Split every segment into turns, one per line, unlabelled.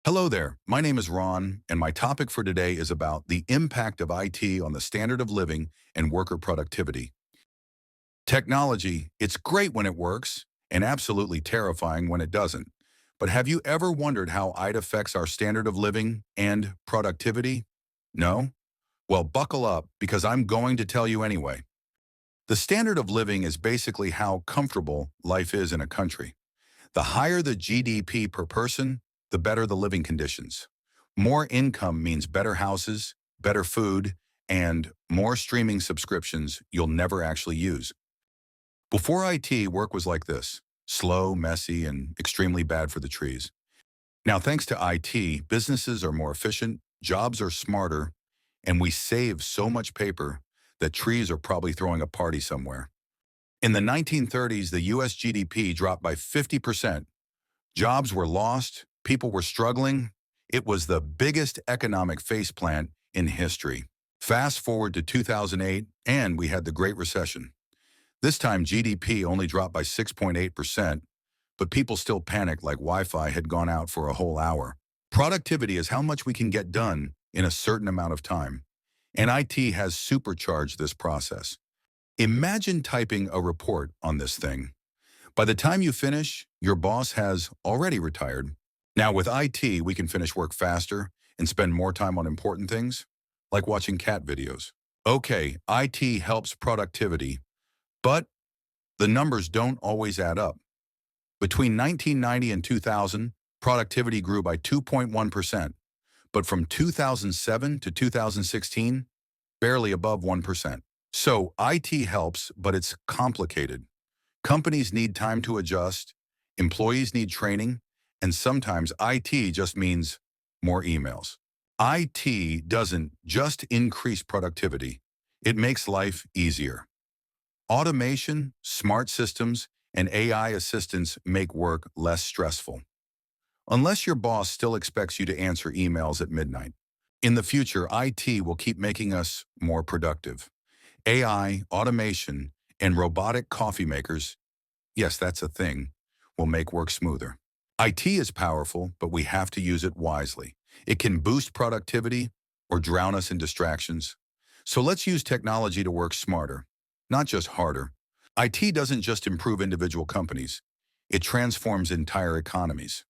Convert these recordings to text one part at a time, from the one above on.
Hello there, my name is Ron, and my topic for today is about the impact of IT on the standard of living and worker productivity. Technology, it's great when it works, and absolutely terrifying when it doesn't. But have you ever wondered how IT affects our standard of living and productivity? No? Well, buckle up, because I'm going to tell you anyway. The standard of living is basically how comfortable life is in a country. The higher the GDP per person, the better the living conditions. More income means better houses, better food, and more streaming subscriptions you'll never actually use. Before IT, work was like this: slow, messy, and extremely bad for the trees. Now, thanks to IT, businesses are more efficient, jobs are smarter, and we save so much paper that trees are probably throwing a party somewhere. In the 1930s, the US GDP dropped by 50%. Jobs were lost, people were struggling. It was the biggest economic faceplant in history. Fast forward to 2008, and we had the Great Recession. This time, GDP only dropped by 6.8%, but people still panicked like Wi-Fi had gone out for a whole hour. Productivity is how much we can get done in a certain amount of time, and IT has supercharged this process. Imagine typing a report on this thing. By the time you finish, your boss has already retired. Now with IT, we can finish work faster and spend more time on important things, like watching cat videos. Okay, IT helps productivity, but the numbers don't always add up. Between 1990 and 2000, productivity grew by 2.1%, but from 2007 to 2016, barely above 1%. So IT helps, but it's complicated. Companies need time to adjust, employees need training, and sometimes IT just means more emails. IT doesn't just increase productivity, it makes life easier. Automation, smart systems, and AI assistants make work less stressful. Unless your boss still expects you to answer emails at midnight. In the future, IT will keep making us more productive. AI, automation, and robotic coffee makers, yes, that's a thing, will make work smoother. IT is powerful, but we have to use it wisely. It can boost productivity or drown us in distractions. So let's use technology to work smarter, not just harder. IT doesn't just improve individual companies, it transforms entire economies.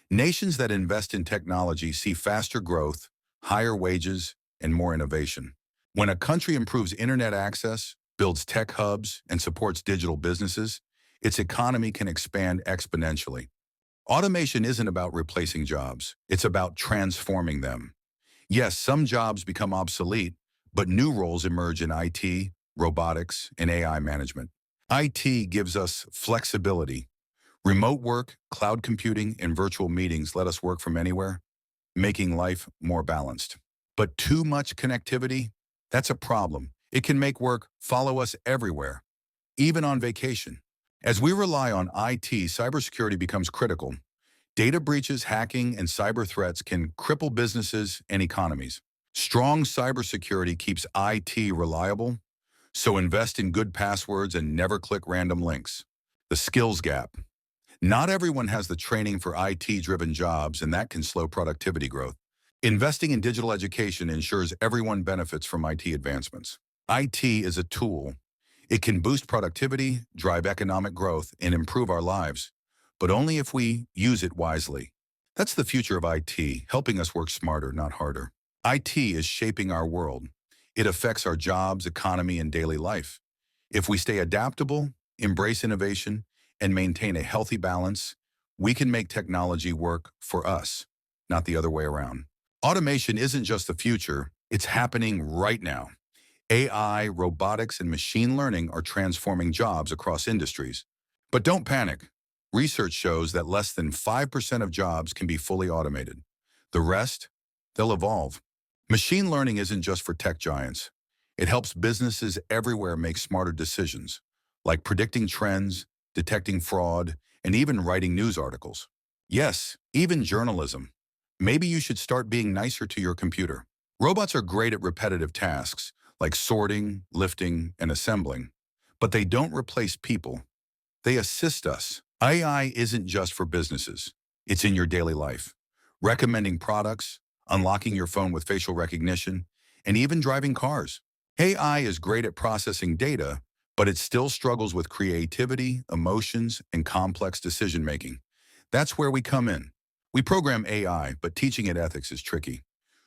Nations that invest in technology see faster growth, higher wages, and more innovation. When a country improves internet access, builds tech hubs, and supports digital businesses, its economy can expand exponentially. Automation isn't about replacing jobs, it's about transforming them. Yes, some jobs become obsolete, but new roles emerge in IT, robotics, and AI management. IT gives us flexibility. Remote work, cloud computing, and virtual meetings let us work from anywhere, making life more balanced. But too much connectivity? That's a problem. It can make work follow us everywhere, even on vacation. As we rely on IT, cybersecurity becomes critical. Data breaches, hacking, and cyber threats can cripple businesses and economies. Strong cybersecurity keeps IT reliable, so invest in good passwords and never click random links. The skills gap. Not everyone has the training for IT-driven jobs, and that can slow productivity growth. Investing in digital education ensures everyone benefits from IT advancements. IT is a tool. It can boost productivity, drive economic growth, and improve our lives, but only if we use it wisely. That's the future of IT, helping us work smarter, not harder. IT is shaping our world. It affects our jobs, economy, and daily life. If we stay adaptable, embrace innovation, and maintain a healthy balance, we can make technology work for us, not the other way around. Automation isn't just the future, it's happening right now. AI, robotics, and machine learning are transforming jobs across industries. But don't panic. Research shows that less than 5% of jobs can be fully automated. The rest, they'll evolve. Machine learning isn't just for tech giants. It helps businesses everywhere make smarter decisions, like predicting trends, detecting fraud, and even writing news articles. Yes, even journalism. Maybe you should start being nicer to your computer. Robots are great at repetitive tasks, like sorting, lifting, and assembling. But they don't replace people. They assist us. AI isn't just for businesses. It's in your daily life. recommending products, unlocking your phone with facial recognition, and even driving cars. AI is great at processing data, but it still struggles with creativity, emotions, and complex decision-making. That's where we come in. We program AI, but teaching it ethics is tricky.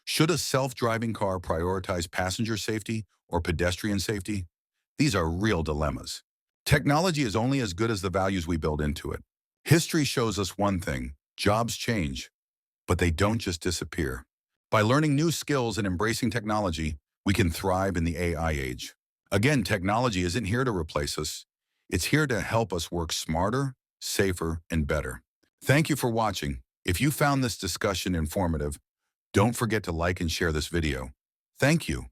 Should a self-driving car prioritize passenger safety or pedestrian safety? These are real dilemmas. Technology is only as good as the values we build into it. History shows us one thing: jobs change, but they don't just disappear. By learning new skills and embracing technology, we can thrive in the AI age. Again, technology isn't here to replace us. It's here to help us work smarter, safer, and better. Thank you for watching. If you found this discussion informative, don't forget to like and share this video. Thank you.